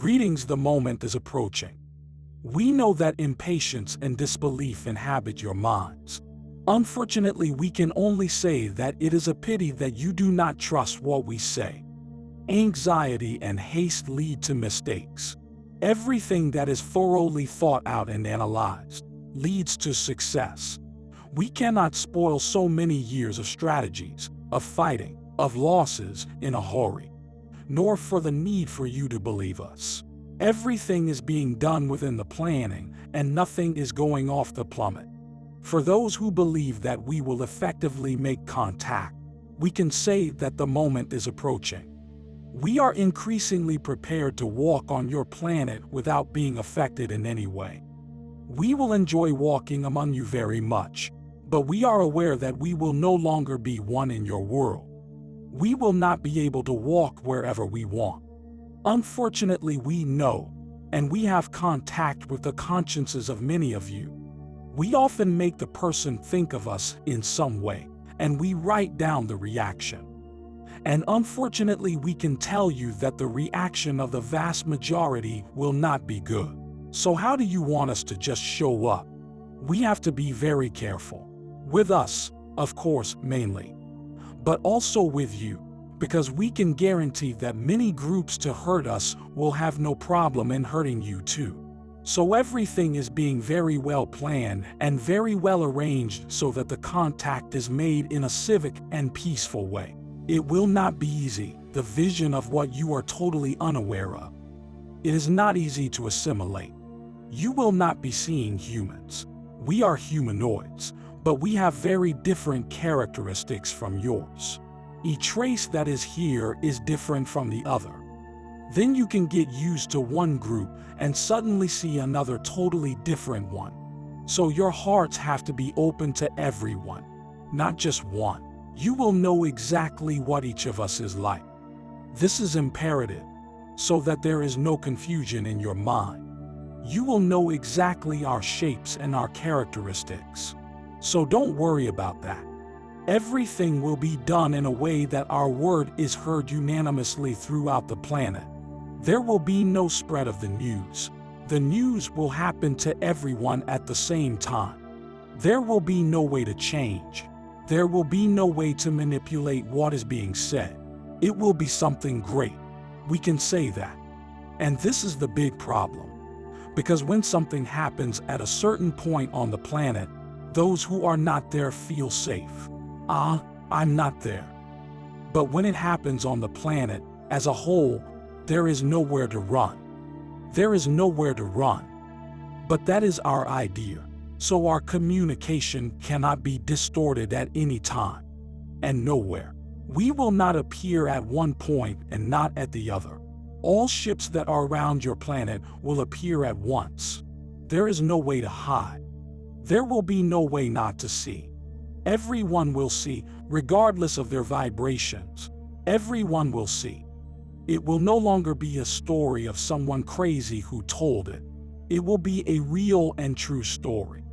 Greetings, the moment is approaching. We know that impatience and disbelief inhabit your minds. Unfortunately, we can only say that it is a pity that you do not trust what we say. Anxiety and haste lead to mistakes. Everything that is thoroughly thought out and analyzed leads to success. We cannot spoil so many years of strategies, of fighting, of losses in a hurry, nor for the need for you to believe us. Everything is being done within the planning, and nothing is going off the plummet. For those who believe that we will effectively make contact, we can say that the moment is approaching. We are increasingly prepared to walk on your planet without being affected in any way. We will enjoy walking among you very much, but we are aware that we will no longer be one in your world. We will not be able to walk wherever we want. Unfortunately, we know, and we have contact with the consciences of many of you. We often make the person think of us in some way, and we write down the reaction. And unfortunately, we can tell you that the reaction of the vast majority will not be good. So how do you want us to just show up? We have to be very careful. With us, of course, mainly, but also with you, because we can guarantee that many groups to hurt us will have no problem in hurting you too. So everything is being very well planned and very well arranged so that the contact is made in a civic and peaceful way. It will not be easy, the vision of what you are totally unaware of. It is not easy to assimilate. You will not be seeing humans. We are humanoids, but we have very different characteristics from yours. Each race that is here is different from the other. Then you can get used to one group and suddenly see another totally different one. So your hearts have to be open to everyone, not just one. You will know exactly what each of us is like. This is imperative, so that there is no confusion in your mind. You will know exactly our shapes and our characteristics. So don't worry about that. Everything will be done in a way that our word is heard unanimously throughout the planet. There will be no spread of the news. The news will happen to everyone at the same time. There will be no way to change. There will be no way to manipulate what is being said. It will be something great. We can say that. And this is the big problem. Because when something happens at a certain point on the planet, those who are not there feel safe. I'm not there. But when it happens on the planet as a whole, there is nowhere to run. There is nowhere to run. But that is our idea. So our communication cannot be distorted at any time and nowhere. We will not appear at one point and not at the other. All ships that are around your planet will appear at once. There is no way to hide. There will be no way not to see. Everyone will see, regardless of their vibrations. Everyone will see. It will no longer be a story of someone crazy who told it. It will be a real and true story.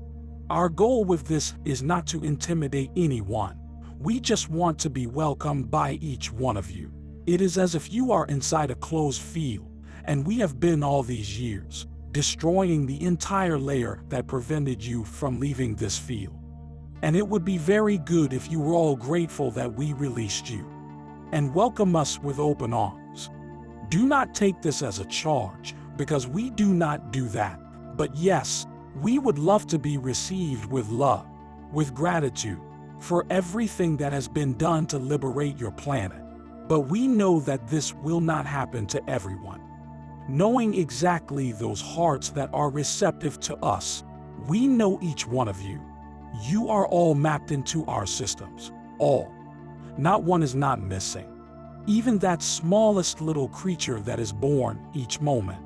Our goal with this is not to intimidate anyone. We just want to be welcomed by each one of you. It is as if you are inside a closed field, and we have been all these years, destroying the entire layer that prevented you from leaving this field. And it would be very good if you were all grateful that we released you and welcome us with open arms. Do not take this as a charge, because we do not do that. But yes, we would love to be received with love, with gratitude, for everything that has been done to liberate your planet. But we know that this will not happen to everyone. Knowing exactly those hearts that are receptive to us, we know each one of you. You are all mapped into our systems, all. Not one is not missing. Even that smallest little creature that is born each moment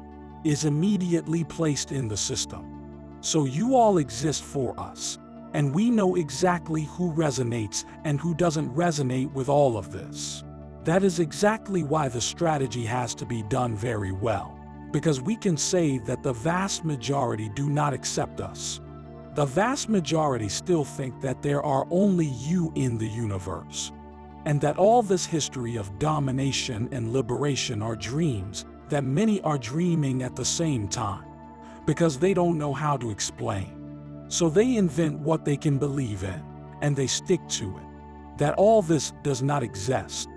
is immediately placed in the system. So you all exist for us, and we know exactly who resonates and who doesn't resonate with all of this. That is exactly why the strategy has to be done very well, because we can say that the vast majority do not accept us. The vast majority still think that there are only you in the universe, and that all this history of domination and liberation are dreams that many are dreaming at the same time, because they don't know how to explain. So they invent what they can believe in, and they stick to it. That all this does not exist,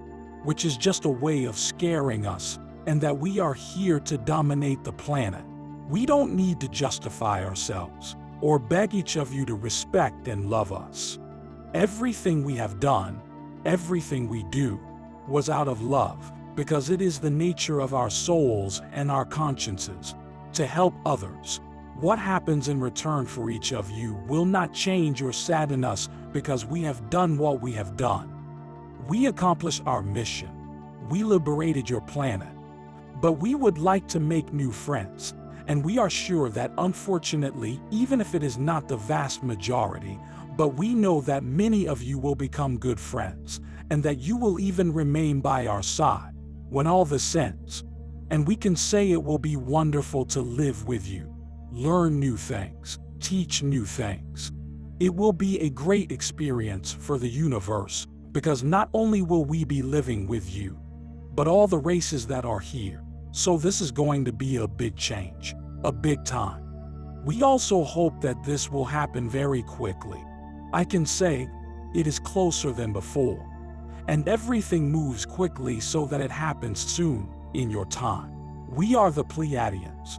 which is just a way of scaring us, and that we are here to dominate the planet. We don't need to justify ourselves or beg each of you to respect and love us. Everything we have done, everything we do, was out of love, because it is the nature of our souls and our consciences to help others. What happens in return for each of you will not change or sadden us, because we have done what we have done. We accomplished our mission. We liberated your planet. But we would like to make new friends, and we are sure that unfortunately, even if it is not the vast majority, but we know that many of you will become good friends, and that you will even remain by our side when all this ends. And we can say it will be wonderful to live with you, learn new things, teach new things. It will be a great experience for the universe, because not only will we be living with you, but all the races that are here. So this is going to be a big change, a big time. We also hope that this will happen very quickly. I can say it is closer than before, and everything moves quickly so that it happens soon in your time. We are the Pleiadians.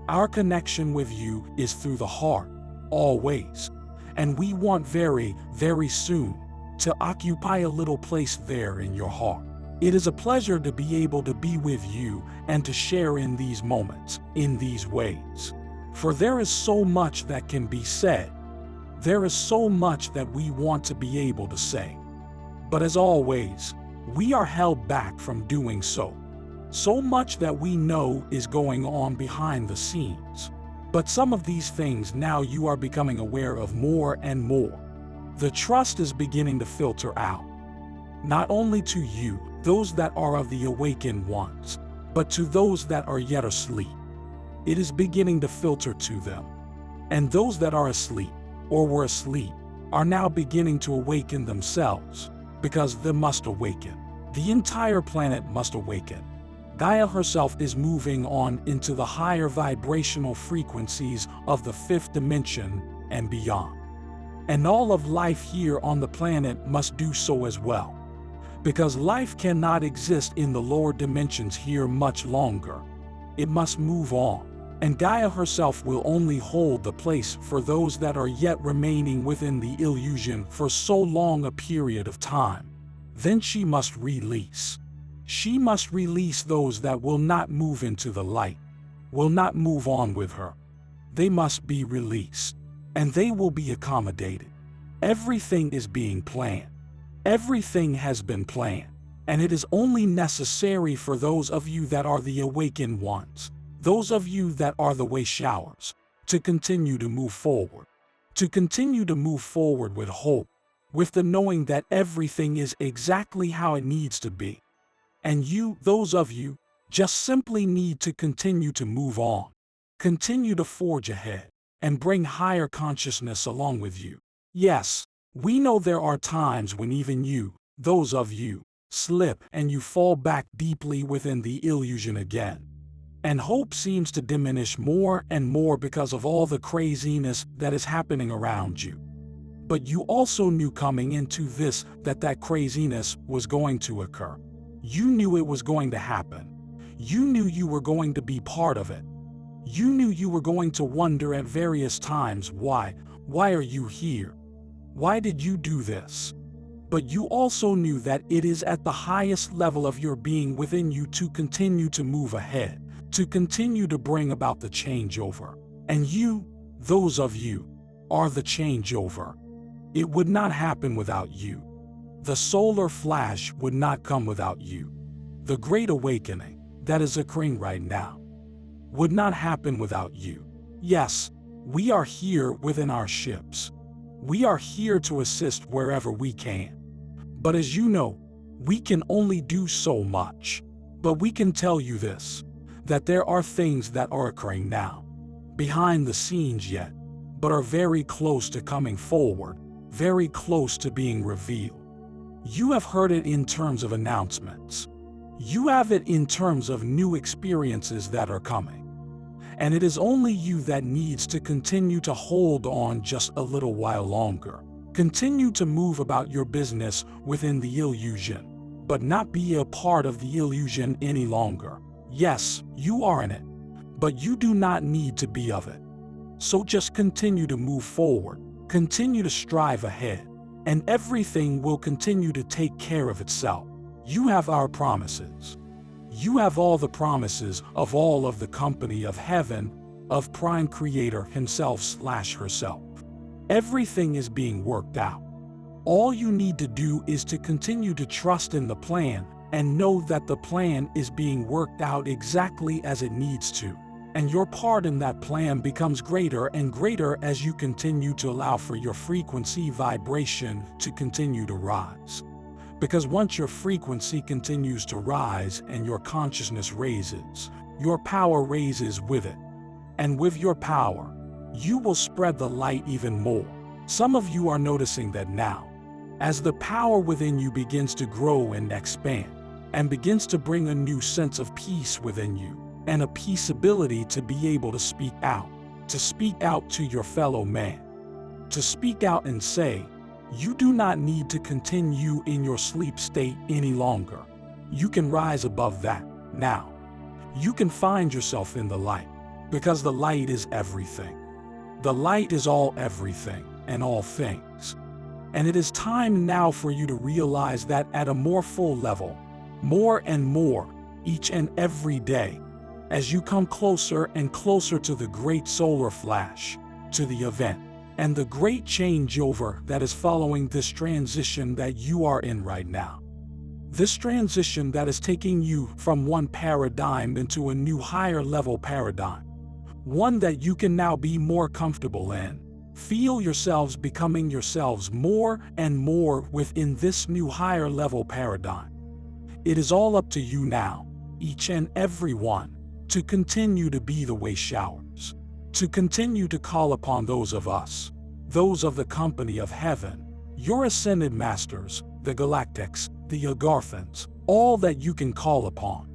Our connection with you is through the heart, always, and we want very, very soon to occupy a little place there in your heart. It is a pleasure to be able to be with you and to share in these moments, in these ways. For there is so much that can be said. There is so much that we want to be able to say. But as always, we are held back from doing so. So much that we know is going on behind the scenes. But some of these things now you are becoming aware of more and more. The trust is beginning to filter out. Not only to you, those that are of the awakened ones, but to those that are yet asleep. It is beginning to filter to them. And those that are asleep, or were asleep, are now beginning to awaken themselves, because they must awaken. The entire planet must awaken. Gaia herself is moving on into the higher vibrational frequencies of the fifth dimension and beyond. And all of life here on the planet must do so as well, because life cannot exist in the lower dimensions here much longer. It must move on, and Gaia herself will only hold the place for those that are yet remaining within the illusion for so long a period of time. Then she must release. She must release those that will not move into the light, will not move on with her. They must be released, and they will be accommodated. Everything is being planned. Everything has been planned, and it is only necessary for those of you that are the awakened ones, those of you that are the way showers, to continue to move forward. To continue to move forward with hope, with the knowing that everything is exactly how it needs to be. And you, those of you, just simply need to continue to move on, continue to forge ahead, and bring higher consciousness along with you. Yes, we know there are times when even you, those of you, slip and you fall back deeply within the illusion again. And hope seems to diminish more and more because of all the craziness that is happening around you. But you also knew coming into this that craziness was going to occur. You knew it was going to happen. You knew you were going to be part of it. You knew you were going to wonder at various times why are you here? Why did you do this? But you also knew that it is at the highest level of your being within you to continue to move ahead, to continue to bring about the changeover. And you, those of you, are the changeover. It would not happen without you. The solar flash would not come without you. The great awakening that is occurring right now would not happen without you. Yes, we are here within our ships. We are here to assist wherever we can. But as you know, we can only do so much. But we can tell you this, that there are things that are occurring now, behind the scenes yet, but are very close to coming forward, very close to being revealed. You have heard it in terms of announcements. You have it in terms of new experiences that are coming. And it is only you that needs to continue to hold on just a little while longer. Continue to move about your business within the illusion, but not be a part of the illusion any longer. Yes, you are in it, but you do not need to be of it. So just continue to move forward, continue to strive ahead, and everything will continue to take care of itself. You have our promises. You have all the promises of all of the company of heaven, of Prime Creator himself/herself. Everything is being worked out. All you need to do is to continue to trust in the plan and know that the plan is being worked out exactly as it needs to. And your part in that plan becomes greater and greater as you continue to allow for your frequency vibration to continue to rise. Because once your frequency continues to rise and your consciousness raises, your power raises with it. And with your power, you will spread the light even more. Some of you are noticing that now, as the power within you begins to grow and expand, and begins to bring a new sense of peace within you, and a peaceability to be able to speak out to your fellow man, to speak out and say, you do not need to continue in your sleep state any longer. You can rise above that now. You can find yourself in the light, because the light is everything. The light is all everything and all things. And it is time now for you to realize that at a more full level, more and more, each and every day, as you come closer and closer to the great solar flash, to the event, and the great changeover that is following this transition that you are in right now. This transition that is taking you from one paradigm into a new higher level paradigm. One that you can now be more comfortable in. Feel yourselves becoming yourselves more and more within this new higher level paradigm. It is all up to you now, each and every one, to continue to be the way showers. To continue to call upon those of us, those of the company of heaven, your ascended masters, the galactics, the Agarthans, all that you can call upon.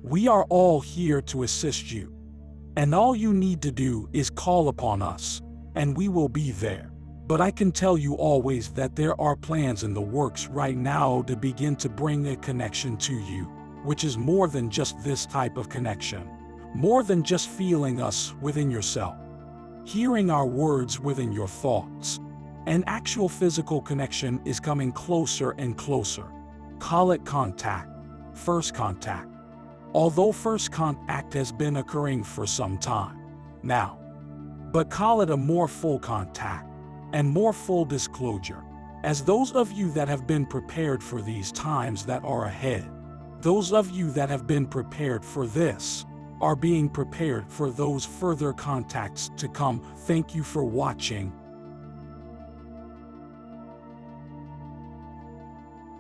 We are all here to assist you. And all you need to do is call upon us, and we will be there. But I can tell you always that there are plans in the works right now to begin to bring a connection to you, which is more than just this type of connection. More than just feeling us within yourself, hearing our words within your thoughts. An actual physical connection is coming closer and closer. Call it contact, first contact. Although first contact has been occurring for some time now, but call it a more full contact and more full disclosure. As those of you that have been prepared for these times that are ahead, those of you that have been prepared for this, are being prepared for those further contacts to come. Thank you for watching.